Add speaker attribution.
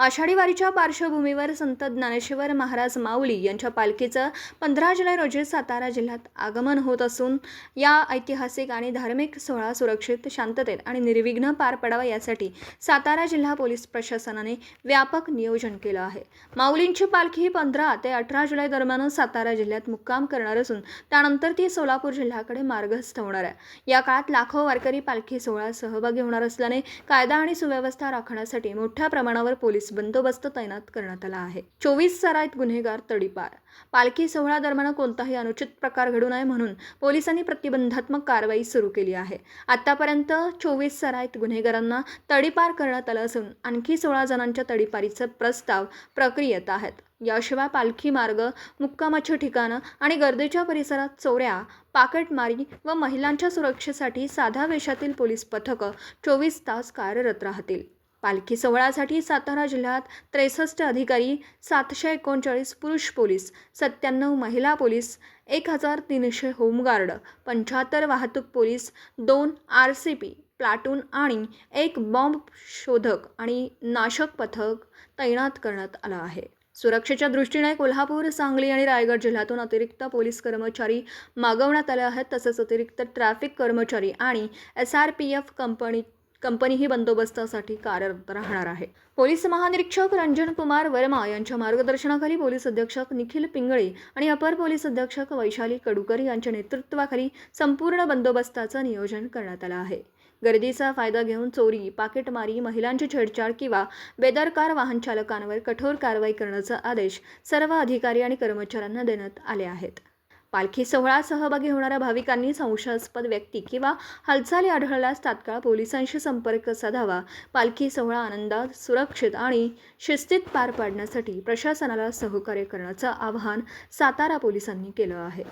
Speaker 1: आषाढी वारीच्या पार्श्वभूमीवर संत ज्ञानेश्वर महाराज माऊली यांच्या पालखीचं 15 जुलै रोजी सातारा जिल्ह्यात आगमन होत असून या ऐतिहासिक आणि धार्मिक सोहळा सुरक्षित, शांततेत आणि निर्विघ्न पार पडावा यासाठी सातारा जिल्हा पोलीस प्रशासनाने व्यापक नियोजन केलं आहे। माऊलींची पालखी 15 ते 18 जुलै दरम्यान सातारा जिल्ह्यात मुक्काम करणार असून त्यानंतर ती सोलापूर जिल्ह्याकडे मार्गस्थ होणार आहे। या काळात लाखो वारकरी पालखी सोहळ्यात सहभागी होणार असल्याने कायदा आणि सुव्यवस्था राखण्यासाठी मोठ्या प्रमाणावर पोलीस बंदोबस्त तैनात करण्यात आला आहे। 24 सराईत गुन्हेगार तडीपार। पालखी सोहळ्या दरम्यान कोणताही अनुचित प्रकार घडू नये म्हणून पोलिसांनी प्रतिबंधात्मक कारवाई सुरू केली आहे। आतापर्यंत 24 सराईत गुन्हेगारांना तडीपार करण्यात आलं असून आणखी 16 जणांच्या तडीपारीचे प्रस्ताव प्रक्रियेत आहेत। याशिवाय पालखी मार्ग, मुक्कामाची ठिकाणं आणि गर्दीच्या परिसरात चोऱ्या, पाकिटमारी व महिलांच्या सुरक्षेसाठी साध्या वेशातील पोलीस पथकं 24 तास कार्यरत राहतील। पालखी सोहळ्यासाठी सातारा जिल्ह्यात 63 अधिकारी, 739 पुरुष पोलीस, 97 महिला पोलीस, 1300 होमगार्ड, 75 वाहतूक पोलीस, 2 RCP प्लाटून आणि 1 बॉम्ब शोधक आणि नाशक पथक तैनात करण्यात आलं आहे। सुरक्षेच्या दृष्टीने कोल्हापूर, सांगली आणि रायगड जिल्ह्यातून अतिरिक्त पोलीस कर्मचारी मागवण्यात आले आहेत। तसेच अतिरिक्त ट्रॅफिक कर्मचारी आणि SRPF कंपनीही बंदोबस्तासाठी कार्यरत राहणार आहे। पोलीस महानिरीक्षक रंजन कुमार वर्मा यांच्या मार्गदर्शनाखाली पोलीस अधीक्षक निखिल पिंगळे आणि अपर पोलीस अधीक्षक वैशाली कडूकर यांच्या नेतृत्वाखाली संपूर्ण बंदोबस्ताचं नियोजन करण्यात आलं आहे। गर्दीचा फायदा घेऊन चोरी, पाकिटमारी, महिलांची छेडछाड किंवा बेदरकार वाहन चालकांवर कठोर कारवाई करण्याचे आदेश सर्व अधिकारी आणि कर्मचाऱ्यांना देण्यात आले आहेत। पालखी सोहळ्यात सहभागी होणाऱ्या भाविकांनी संशयास्पद व्यक्ती किंवा हालचाली आढळल्यास तात्काळ पोलिसांशी संपर्क साधावा। पालखी सोहळा आनंदात, सुरक्षित आणि शिस्तीत पार पाडण्यासाठी प्रशासनाला सहकार्य करण्याचं आवाहन सातारा पोलिसांनी केलं आहे।